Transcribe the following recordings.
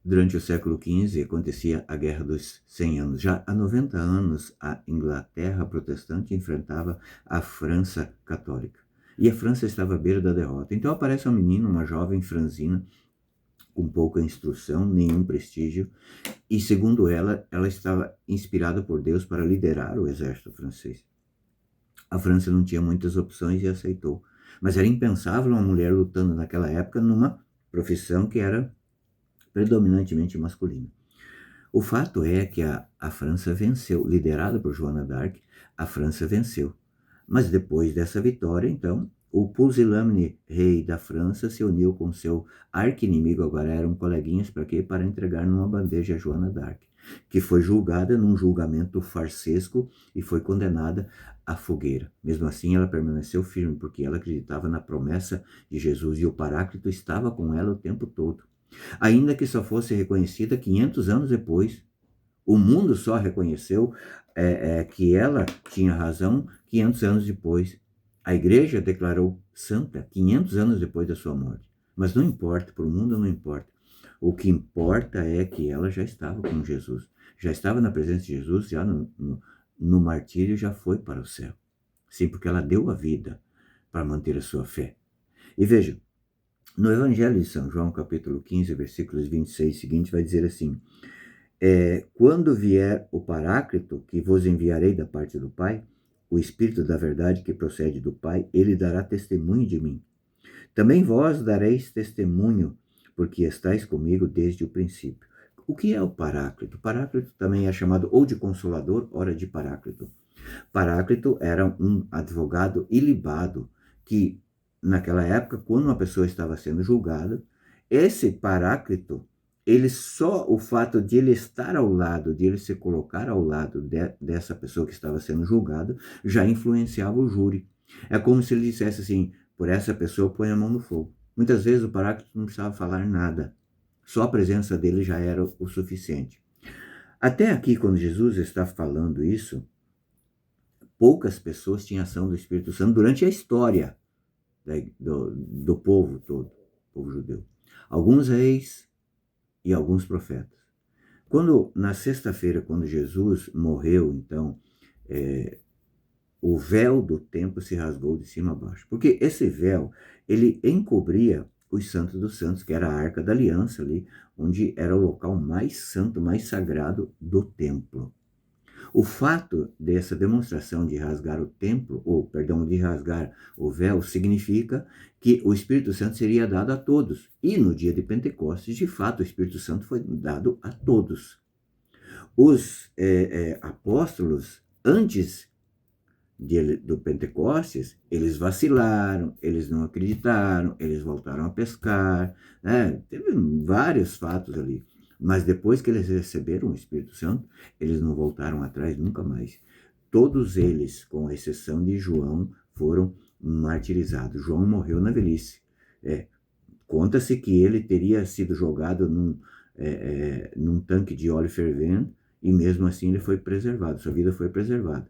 Durante o século XV acontecia a Guerra dos 100 Anos. Já há 90 anos, a Inglaterra protestante enfrentava a França católica. E a França estava à beira da derrota. Então aparece uma menina, uma jovem franzina, com pouca instrução, nenhum prestígio, e segundo ela, ela estava inspirada por Deus para liderar o exército francês. A França não tinha muitas opções e aceitou. Mas era impensável uma mulher lutando naquela época numa profissão que era predominantemente masculina. O fato é que a França venceu, liderada por Joana d'Arc, a França venceu. Mas depois dessa vitória, então, o pusilânime rei da França se uniu com seu arqui-inimigo, agora eram coleguinhas, para quê? Para entregar numa bandeja a Joana d'Arc, que foi julgada num julgamento farsesco e foi condenada à fogueira. Mesmo assim, ela permaneceu firme, porque ela acreditava na promessa de Jesus e o Paráclito estava com ela o tempo todo. Ainda que só fosse reconhecida 500 anos depois. O mundo só reconheceu que ela tinha razão 500 anos depois. A igreja declarou santa 500 anos depois da sua morte. Mas não importa, para o mundo não importa. O que importa é que ela já estava com Jesus. Já estava na presença de Jesus, já no martírio, já foi para o céu. Sim, porque ela deu a vida para manter a sua fé. E veja, no Evangelho de São João, capítulo 15, versículos 26 e seguinte, vai dizer assim: quando vier o Paráclito, que vos enviarei da parte do Pai, o Espírito da verdade que procede do Pai, ele dará testemunho de mim. Também vós dareis testemunho, porque estáis comigo desde o princípio. O que é o Paráclito? Paráclito também é chamado ou de Consolador, ora de Paráclito. Paráclito era um advogado ilibado que, naquela época, quando uma pessoa estava sendo julgada, esse Paráclito, o fato de ele estar ao lado, de ele se colocar ao lado dessa pessoa que estava sendo julgada, já influenciava o júri. É como se ele dissesse assim: por essa pessoa põe a mão no fogo. Muitas vezes o Paráclito não precisava falar nada. Só a presença dele já era o suficiente. Até aqui, quando Jesus está falando isso, poucas pessoas tinham ação do Espírito Santo durante a história do povo todo, povo judeu. Alguns reis e alguns profetas. Na sexta-feira, quando Jesus morreu, então, o véu do templo se rasgou de cima a baixo. Porque esse véu, ele encobria os santos dos santos, que era a Arca da Aliança ali, onde era o local mais santo, mais sagrado do templo. O fato dessa demonstração de rasgar o templo, de rasgar o véu, significa que o Espírito Santo seria dado a todos. E no dia de Pentecostes, de fato, o Espírito Santo foi dado a todos. Os apóstolos, antes do Pentecostes, eles vacilaram, eles não acreditaram, eles voltaram a pescar, né? Teve vários fatos ali. Mas depois que eles receberam o Espírito Santo, eles não voltaram atrás nunca mais. Todos eles, com exceção de João, foram martirizados. João morreu na velhice. Conta-se que ele teria sido jogado num tanque de óleo fervendo e mesmo assim ele foi preservado, sua vida foi preservada.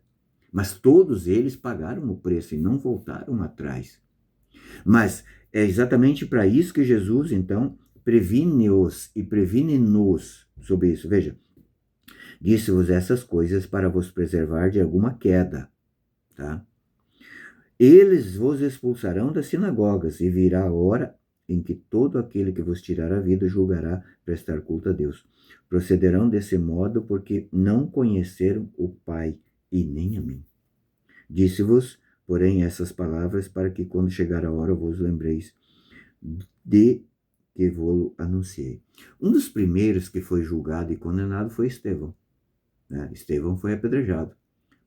Mas todos eles pagaram o preço e não voltaram atrás. Mas é exatamente para isso que Jesus, então, previne-os e previne-nos sobre isso. Veja, disse-vos essas coisas para vos preservar de alguma queda, tá? Eles vos expulsarão das sinagogas e virá a hora em que todo aquele que vos tirar a vida julgará prestar culto a Deus. Procederão desse modo porque não conheceram o Pai e nem a mim. Disse-vos, porém, essas palavras para que quando chegar a hora vos lembreis de que vos anunciei. Um dos primeiros que foi julgado e condenado foi Estevão. Estevão foi apedrejado,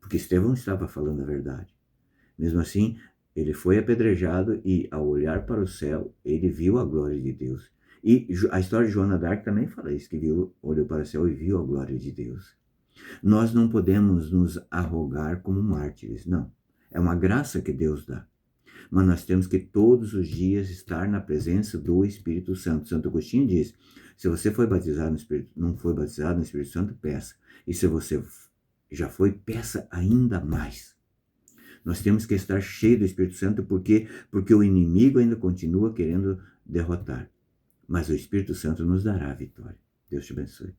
porque Estevão estava falando a verdade. Mesmo assim, ele foi apedrejado e, ao olhar para o céu, ele viu a glória de Deus. E a história de Joana d'Arc também fala isso, que olhou para o céu e viu a glória de Deus. Nós não podemos nos arrogar como mártires, não. É uma graça que Deus dá. Mas nós temos que todos os dias estar na presença do Espírito Santo. Santo Agostinho diz: se você foi batizado no Espírito, não foi batizado no Espírito Santo, peça. E se você já foi, peça ainda mais. Nós temos que estar cheios do Espírito Santo, porque o inimigo ainda continua querendo derrotar. Mas o Espírito Santo nos dará a vitória. Deus te abençoe.